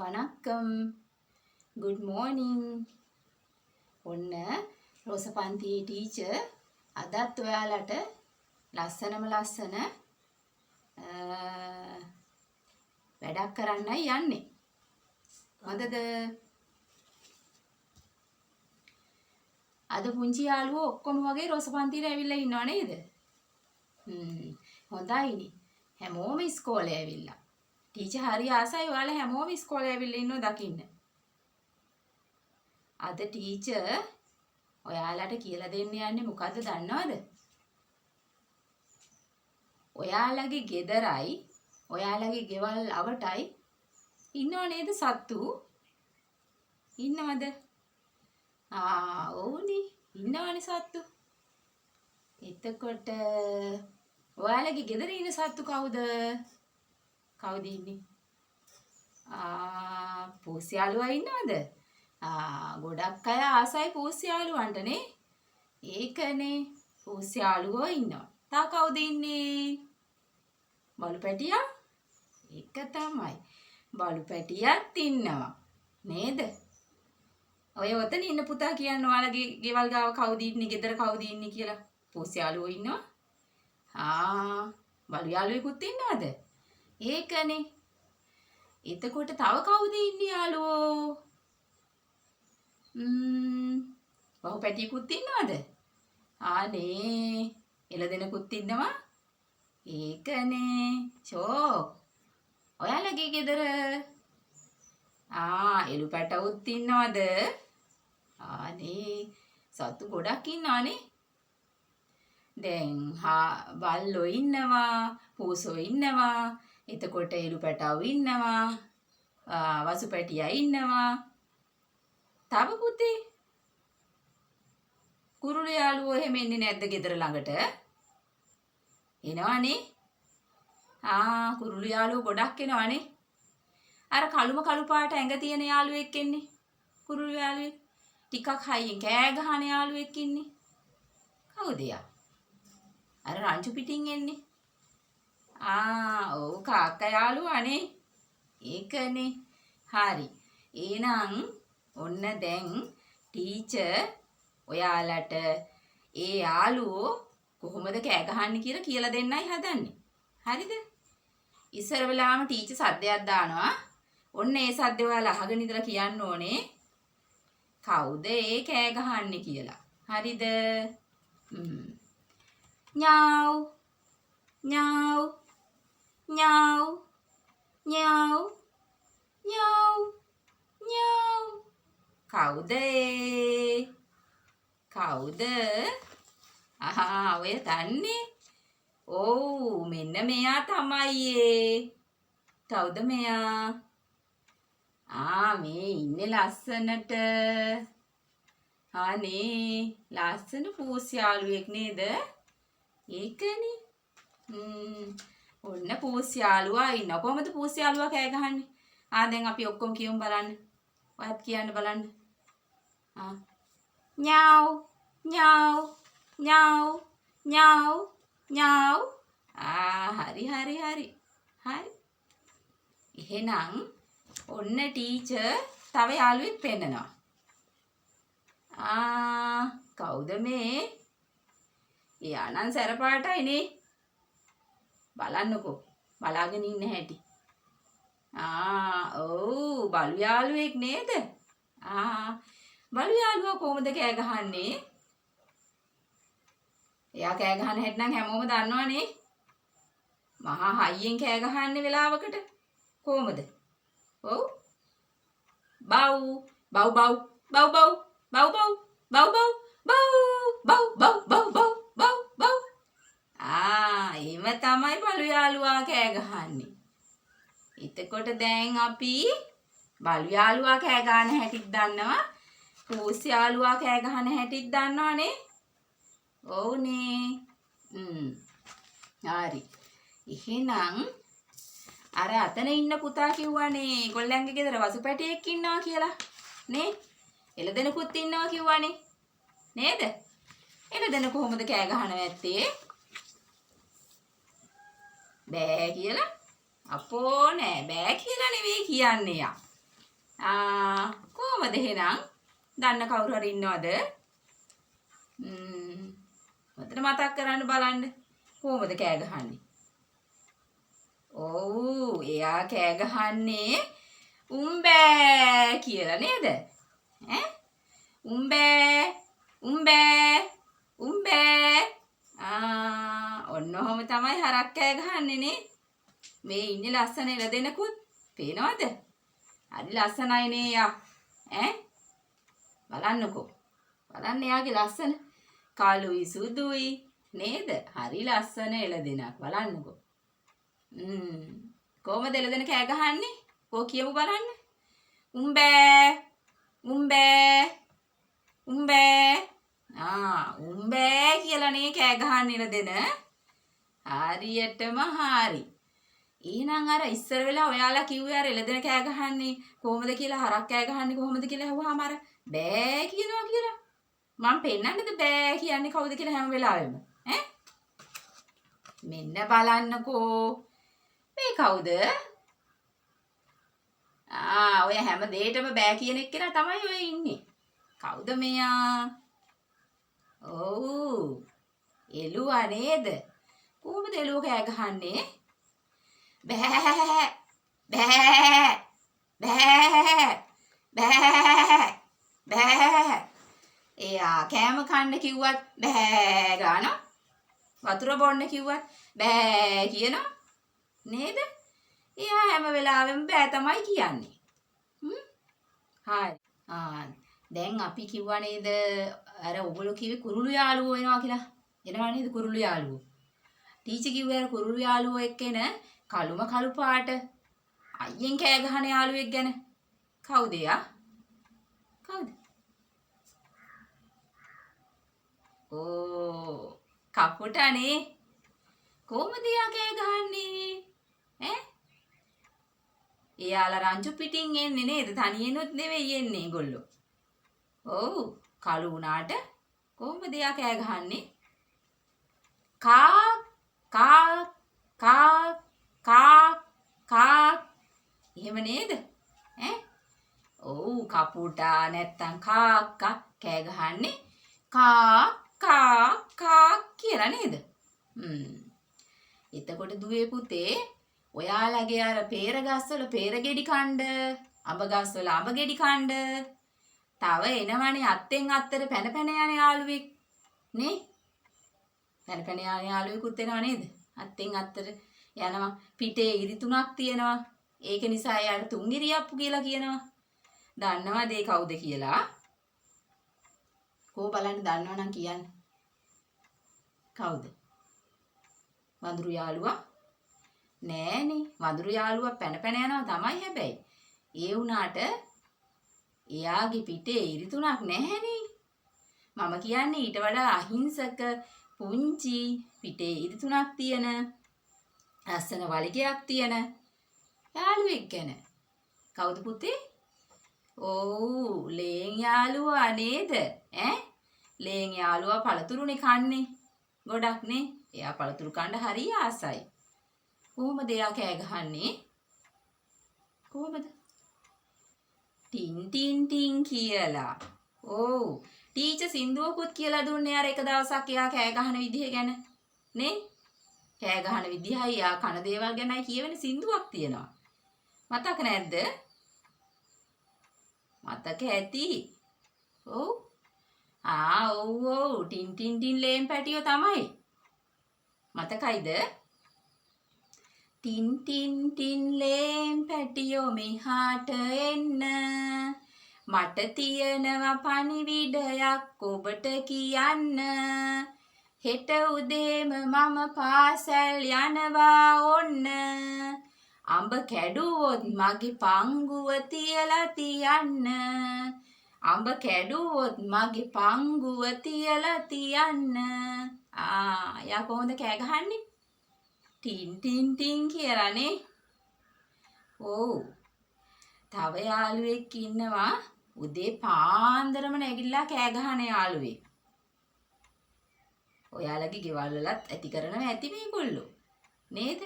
වණක්කම් good morning ඔන්න රෝසපන්තියේ teacher අදත් ඔයාලට ලස්සන වැඩක් කරන්නයි යන්නේ හොඳද අද පුංචි යාළුවෝ ඔක්කොම වගේ රෝසපන්තියට ඇවිල්ලා ඉන්නව නේද හොඳයිනේ හැමෝම ඉස්කෝලේ ඇවිල්ලා ටීචර් හරි ආසයි ඔයාලා හැමෝම ඉස්කෝලේ ඇවිල්ලා ඉන්නව දකින්න අද ටීචර් ඔයාලට කියලා දෙන්න යන්නේ මොකද්ද දන්නවද? ඔයාලගේ ගෙදරයි ඔයාලගේ ගෙවල් අවටයි ඉන්නව නේද සත්තු? ඉන්නවද? ඕනේ ඉන්නවනේ සත්තු. එතකොට ඔයාලගේ ගෙදර ඉන්න සත්තු කවුද? කවුද ඉන්නේ? පූස් යාළුවා ඉන්නවද? ගොඩක් අය ආසයි පූස් යාළුවන්ටනේ. ඒකනේ පූස් යාළුවෝ ඉන්නවා. තා කවුද ඉන්නේ? බලු පැටියා? ඒක තමයි. බලු පැටියත් ඉන්නවා. නේද? ඔය ඔතන ඉන්න පුතා කියන්න ඔයාලගේ ගෙවල් ගාව කවුද ඉන්නේ? ගෙදර කවුද ඉන්නේ කියලා. පූස් යාළුවෝ ඉන්නවා. බලු යාළුවෙකුත් ඉන්නවද? ඒකනේ. එතකොට තව කවුද ඉන්නේ යාළුවෝ? බහු පැටියෙකුත් ඉන්නවද? නේ එළදෙනෙකුත් ඉන්නවා. ඒකනේ. ෂෝ. ඔයාලගේ ගෙදර එළු පැටවුත් ඉන්නවද? නේ සතු ගොඩක් ඉන්නවනේ. දැන් බල්ලෝ ඉන්නවා, පූසෝ ඉන්නවා. එතකොට එළු පැටවු ඉන්නවා. වසු පැටියා ඉන්නවා. තව පුතේ කුරුළු යාළුවෝ එහෙම එන්නේ නැද්ද ගෙදර ළඟට? එනවනේ. කුරුළු යාළුවෝ ගොඩක් එනවනේ. අර කළු පාට ඇඟ තියෙන යාළුවෙක් එන්නේ. කුරුළු යාළුවෙක්. ටිකක් හයියෙන් කෑ ගහන යාළුවෙක් ඉන්නේ. කවුද යා? අර රංචු පිටින් එන්නේ. ඔව් කාක්කා යාළුවානේ. ඒකනේ. හරි. එහෙනම් ඔන්න දැන් ටීචර් ඔයාලට ඒ යාළුවෝ කොහොමද කෑ ගහන්නේ කියලා දෙන්නයි හදන්නේ. හරිද? ඉස්සර වෙලාවම ටීචර් සද්දයක් දානවා. ඔන්න ඒ සද්දේ ඔයාලා අහගෙන ඉඳලා කියන්න ඕනේ. කවුද ඒ කෑ ගහන්නේ කියලා. හරිද? ඤාව් ඤාව් ඤාව් ඤාව් ඤාව් ඤාව් කවුද? කවුද? ඔය දන්නේ? ඔව් මෙන්න මෙයා තමයි. කවුද මෙයා? මේ ඉන්නේ ලස්සනට. නේ ලස්සන පූස් යාළුවෙක් නේද? ඒකනේ. ඔන්න පූස් යාළුවා ඉන්නවා. කොහමද පූස් යාළුවා කෑ ගහන්නේ? දැන් අපි ඔක්කොම කියමු බලන්න. ඔයත් කියන්න බලන්න. ඤාව් ඤාව් ඤාව් ඤාව් ඤාව්. හරි. එහෙනම් ඔන්න ටීචර් තව යාළුවෙක් පෙන්නනවා. කවුද මේ? එයා නම් සැර පාටයිනේ. බලන්නකෝ. බලාගෙන ඉන්න හැටි. ඔව් බලු යාළුවෙක් නේද? බලු යාළුවා කොහොමද කෑ ගහන්නේ? එයා කෑ ගහන හැටි නම් හැමෝම දන්නවනේ. මහා හයියෙන් කෑ ගහන්නේ වෙලාවකට. කොහොමද? ඔව්. බව් බව් බව් බව් බව් බව් බව් බව් බව් බව් බව් බව් බව් බව් බව්. එහෙම තමයි බලු යාළුවා කෑ ගහන්නේ. එතකොට දැන් අපි බලු යාළුවා කෑ ගහන හැටිත් දන්නවා. පූස් යාළුවා කෑ ගහන හැටිත් දන්නවනේ. ඔව්නේ. හරි. එහෙනම් අර අතන ඉන්න පුතා කිව්වනේ ඒගොල්ලන්ගේ ගෙදර වසු පැටියෙක් ඉන්නවා කියලා. නේ? එළදෙනෙකුත් ඉන්නවා කිව්වනේ. නේද? එළදෙන කොහොමද කෑ ගහනව ඇත්තේ? බෑ කියලා? අපෝ නෑ බෑ කියලා නෙවෙයි කියන්නේ යා. කොහමද එහෙනම්? දන්න කවුරු හරි ඉන්නවද? මට මතක් කරන්න බලන්න. කොහමද කෑ ගහන්නේ? ඔව් එයා කෑ ගහන්නේ උම්බෑ කියලා නේද? උම්බෑ උම්බෑ උම්බෑ. ඔන්න ඔහොම තමයි හරක් කෑ ගහන්නේ නේ. මේ ඉන්නේ ලස්සන එළදෙනකුත් පේනවද? හරි ලස්සනයි නේ යා. බලන්නකෝ. බලන්න එයාගේ ලස්සන කළුයි සුදුයි නේද? හරි ලස්සන එළදෙනක් බලන්නකෝ. කොහමද එළදෙන කෑ ගහන්නේ? කෝ කියමු බලන්න. උම්බෑ උම්බෑ උම්බෑ. උම්බෑ කියලා නේ කෑ ගහන්නේ එළදෙන. හරියටම හරි. එහෙනම් අර ඉස්සර වෙලා ඔයාලා කිව්වේ අර එළදෙන කෑ ගහන්නේ කොහොමද කියලා හරක් කෑ ගහන්නේ කොහොමද කියලා අහුවාම අර බෑ කියනවා කියලා. මම පෙන්නන්නද බෑ කියන්නේ කවුද කියලා හැම වෙලාවෙම. මෙන්න බලන්නකෝ. මේ කවුද? ඔය හැම දෙයකටම බෑ කියන එක්කෙනා තමයි ඔය ඉන්නේ. කවුද මෙයා? ඔව්. එළුවා නේද? කොහොමද එළුවා කෑ ගහන්නේ? බෑ බෑ බෑ බෑ බෑ. එයා කෑම කන්න කිව්වත් බෑ ගානවා. වතුර බොන්න කිව්වත් බෑ කියනවා නේද? එයා හැම වෙලාවෙම බෑ තමයි කියන්නේ. හරි. දැන් අපි කිව්වා නේද අර ඔයගොල්ලෝ කිව්වේ කුරුළු යාළුවෝ එනවා කියලා. එනවා නේද කුරුළු යාළුවෝ? ටීචර් කිව්වේ අර කුරුළු යාළුවෝ එක්ක එන කළුම කළු පාට අයියෙන් කෑ ගහන යාළුවෙක් ගැන. කවුද එයා? කවුද? කපුටනේ. කොහමද එයා කෑ ගහන්නේ? එයාලා රංචු පිටින් එන්නේ නේද? තනියෙනුත් නෙවෙයි එන්නේ ඒගොල්ලෝ. ඔව් කළු වුණාට කොහමද එයා කෑ ගහන්නේ? කා කා කා කා කා. එහෙම නේද? ඔව් කපුටා නැත්තම් කාක්කා කෑ ගහන්නේ කා කා කා කියලා නේද? එතකොට දුවේ පුතේ ඔයාලගේ අර පේර ගස්වල පේර ගෙඩි කණ්ඩ, අඹ ගස්වල අඹ ගෙඩි කණ්ඩ තව එනවනේ අත්ෙන් අත්තට පැන පැන යන යාළුවෙක් නේ? පැන පැන යන යාළුවෙකුත් එනවා නේද? අත්ෙන් අත්තට යනවා. පිටේ ඉරි 3ක් තියෙනවා. ඒක නිසා එයාට තුන් ඉරියප්පු කියලා කියනවා. දන්නවද ඒ කවුද කියලා? කෝ බලන්න දන්නවනම් කියන්න. කවුද? වඳුරු යාළුවා? නෑනේ. වඳුරු යාළුවා පැන පැන යනවා තමයි හැබැයි. ඒ වුණාට එයාගේ පිටේ ඉරි 3ක් නැහැනේ. මම කියන්නේ ඊට වඩා අහිංසක පුංචි පිටේ ඉරි 3ක් තියෙන ලස්සන වලිගයක් තියෙන යාළුවෙක් ගැන. කවුද පුතේ? ඔව් ලේන් යාළුවා නේද? ලේන් යාළුවා පළතුරුනේ කන්නේ. ගොඩක් නේ. එයා පළතුරු කන්න හරි ආසයි. කොහොමද එයා කෑ ගහන්නේ? කොහොමද? ටින් ටින් ටින් කියලා. ඔව් ටීචර් සින්දුවකුත් කියලා දුන්නේ අර එක දවසක් එයා කෑ ගහන විදිහ ගැන නේ? කෑ ගහන විදිහයි එයා කන දේවල් ගැනයි කියවෙන සින්දුවක් තියෙනවා. මතක නැද්ද? මතක ඇති. ඔව්. ඔව් ටින් ටින් ටින් ලේම් පැටියෝ තමයි. මතකයිද? ටින් ටින් ටින් ලේම් පැටියෝ මෙහාට එන්න. මට තියෙනවා පණිවිඩයක් ඔබට කියන්න. හෙට උදේම මම පාසල් යනවා ඔන්න. අඹ කැඩුවොත් මගේ පංගුව තියලා තියන්න. අඹ කැඩුවොත් මගේ පංගුව තියලා තියන්න. යා කොහොමද කෑ ගහන්නේ? ටින් ටින් ටින් කියලානේ. ඔව්. තව යාළුවෙක් ඉන්නවා උදේ පාන්දරම නැගිටලා කෑ ගහන යාළුවෙක්. ඔයාලගේ ගෙවල් වලත් ඇති කරනවා ඇති මේගොල්ලෝ. නේද?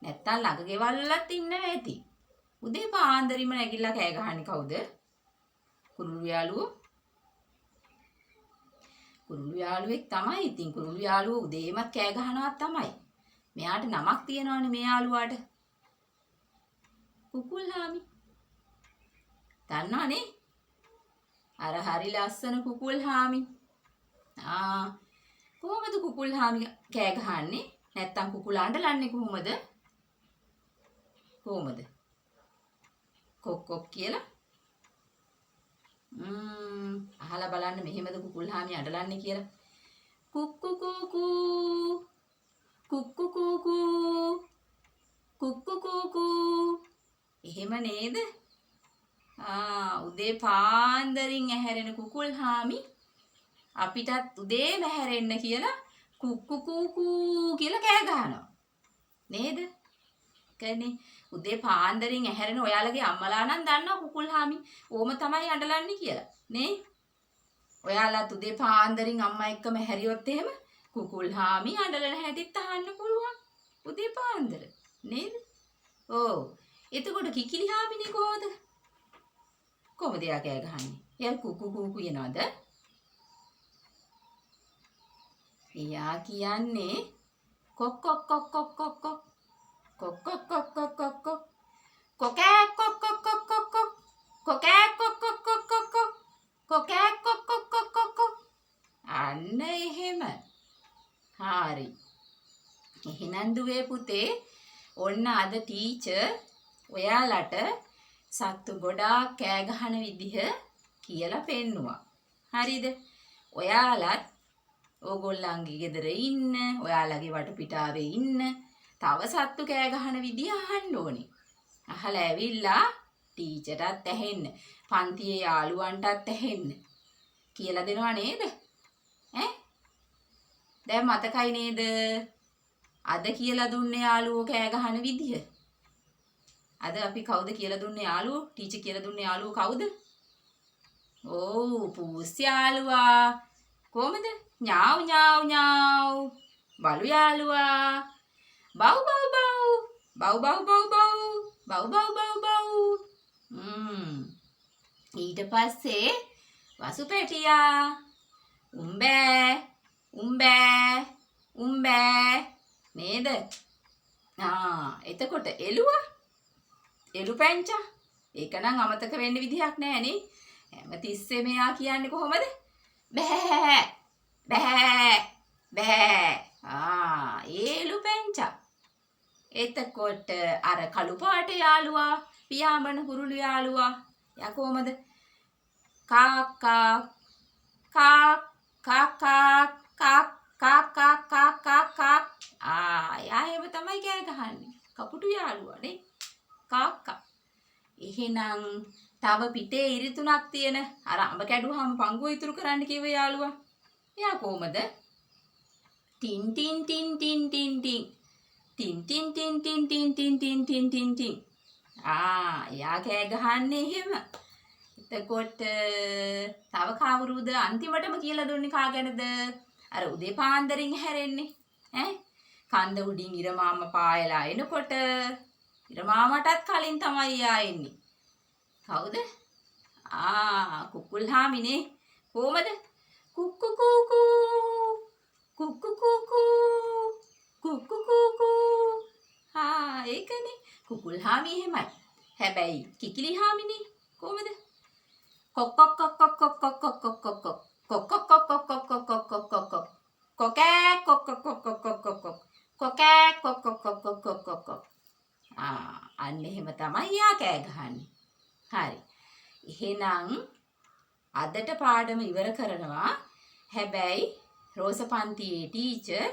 නැත්තම් ළඟ ගෙවල් වලත් ඉන්නවා ඇති. උදේ පාන්දරින්ම නැගිටලා කෑ ගහන්නේ කවුද? කුරුළු යාළුවෝ. කුරුළු යාළුවෙක් තමයි. ඉතින් කුරුළු යාළුවෝ උදේමත් කෑ ගහනවා තමයි. මෙයාට නමක් තියෙනවනේ මේ යාළුවාට. කුකුල්හාමි. දන්නවනේ? අර හරි ලස්සන කුකුල්හාමි. කොහොමද කුකුල්හාමි කෑ ගහන්නේ? නැත්තම් කුකුල අඬලන්නේ කොහොමද? කොහොමද? කොක් කොක් කියලා. අහලා බලන්න මෙහෙමද කුකුල්හාමි අඬලන්නේ කියලා. කුක්කු කුකු කුක්කු කුකු කුක්කු කුකු. එහෙම නේද? උදේ පාන්දරින් ඇහැරෙන කුකුල්හාමි අපිටත් උදේම ඇහැරෙන්න කියලා කුක්කු කුකු කියලා කෑ ගහනවා. නේද? කනේ උදේ පාන්දරින් ඇහැරෙන ඔයාලගේ අම්මලා නම් දන්නවා කුකුල්හාමි ඕම තමයි අඬලන්නේ කියලා. නේ? ඔයාලත් උදේ පාන්දරින් අම්මා එක්කම හැරියොත් එහෙම කුකුල්හාමි අඬලන හැටිත් අහන්න පුළුවන්. උදේ පාන්දර. නේද? ඔව්. එතකොට කිකිලිහාමිනේ කොහොමද? කොහොමද එයා කෑ ගහන්නේ? එයා කුකු කුකු කියනවද? එයා කියන්නේ කොක් කොක් කොක් කොක් කොක් කොක් කොක් කොක් කොක් කොක් කොක් කොක් කොකෑ කොක් කොක් කොක් කොක් කොක් කොකෑ කොක් කොක් කොක් කොක් කොක් කොකෑ කොක් කොක් කොක් කොක් කොක්. අන්න එහෙම. හරි. එහෙනම් දුවේ පුතේ ඔන්න අද ටීචර් ඔයාලට සත්තු ගොඩාක් කෑ ගහන විදිහ කියලා පෙන්නුවා. හරිද? ඔයාලත් ඕගොල්ලන්ගේ ගෙදර ඉන්න, ඔයාලගේ වටපිටාවේ ඉන්න තව සත්තු කෑ ගහන විදිහ අහන්න ඕනේ. අහලා ඇවිල්ලා ටීචර්ටත් ඇහෙන්න, පන්තියේ යාළුවන්ටත් ඇහෙන්න කියලා දෙනවා නේද? දැන් මතකයි නේද? අද කියලා දුන්නේ යාළුවෝ කෑ ගහන විදිහ. අද අපි කවුද කියලා දුන්නේ යාළුවෝ? ටීචර් කියලා දුන්නේ යාළුවෝ කවුද? ඔව් පූස් යාළුවා. කොහමද? ඥාව් ඥාව් ඥාව්. බලු යාළුවා. බව් බව් බව්. බව් බව් බව් බව්. බව් බව් බව් බව්. ඊට පස්සේ වසු පැටියා. උම්බෑ උම්බෑ උම්බෑ නේද? එතකොට එළුවා. එළු පැංචා. ඒක නම් අමතක වෙන්න විදිහක් නැහැ නේ. හැමතිස්සෙම එයා කියන්නේ කොහොමද? බෑ බෑ බෑ. එළු පැංචා. එතකොට අර කළු පාට යාළුවා, පියාඹන කුරුළු යාළුවා. එයා කොහොමද? කාකා කා කා කා කා කා කා කා කා කා. එයා එහෙම තමයි කෑ ගහන්නේ. කපුටු යාළුවා නේ. කාක්කා. එහෙනම් තව පිටේ ඉරි තුනක් තියෙන අර අඹ කැඩුවාම පංගුව ඉතුරු කරන්න කිව්ව යාළුවා. එයා කොහමද? Tin tin tin tin tin tin tin tin tin tin tin tin tin tin tin tin. එයා කෑ ගහන්නේ එහෙම. එතකොට තව කවුරුද අන්තිමටම කියලා දුන්නේ කා ගැනද? අර උදේ පාන්දරින් හැරෙන්නේ. කන්ද උඩින් ඉර මාමා පායලා එනකොට ඉර මාමටත් කලින් තමයි යා එන්නේ. කවුද? කුකුල්හාමිනේ. කොහමද? කුක්කු කුකු කුක්කු කුකු කුක්කු කුකු. ඒකනේ කුකුල්හාමි එහෙමයි. හැබැයි කිකිලිහාමිනේ කොහමද? කොක් කොක් කොක් කොක් කොක් කොක් කොක් කොක් කොක් කොක් කොක් කොක් කොක් කොක් කොක් කොක් කොක් කොක් කොක් කොකෑ කොක් කොක් කොක් කොක් කොක් කොක් කොක් කොකෑ කොක් කොක් කොක් කොක් කොක් කොක් කොක්. අන්න එහෙම තමයි යා කෑ ගහන්නේ. හරි. එහෙනම් අදට පාඩම ඉවර කරනවා. හැබැයි රෝස පන්තියේ ටීචර්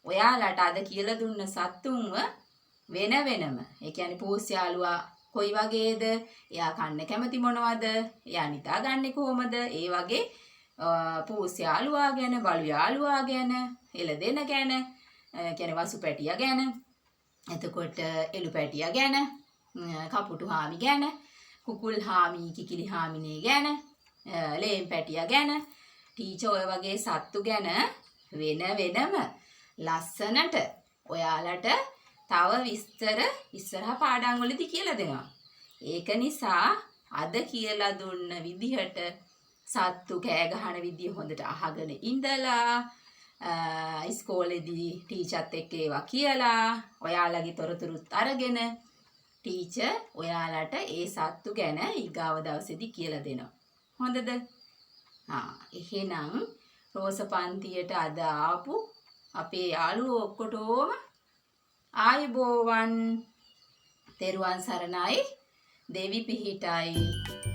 ඔයාලට අද කියලා දුන්න සත්තුන්ව වෙන වෙනම, ඒ කියන්නේ පූස් යාළුවා කොයි වගේද? එයා කන්න කැමති මොනවද? එයා නිදාගන්නේ කොහමද? ඒ වගේ පූස් යාළුවා ගැන, බලු යාළුවා ගැන, එළදෙන ගැන, කියන්නේ වසු පැටියා ගැන, එතකොට එළු පැටියා ගැන, කපුටු හාමි ගැන, කුකුල් හාමි, කිකිලි හාමිනේ ගැන, ලේම් පැටියා ගැන, ටීචර් ඔය වගේ සත්තු ගැන වෙන වෙනම ලස්සනට ඔයාලට තව විස්තර ඉස්සරහ පාඩම් වලදී කියලා දෙනවා. ඒක නිසා අද කියලා දුන්න විදිහට සත්තු කෑ ගහන විදිය හොඳට අහගෙන ඉඳලා ඉස්කෝලේදී ටීචර්ත් එක්ක ඒවා කියලා ඔයාලගේ තොරතුරුත් අරගෙන ටීචර් ඔයාලට ඒ සත්තු ගැන ඊගාව දවසේදී කියලා දෙනවා. හොඳද? එහෙනම් රෝස පන්තියට අද ආපු අපේ යාළුවෝ ඔක්කොටම ආයුබෝවන්. තෙරුවන් සරණයි. දෙවි පිහිටයි.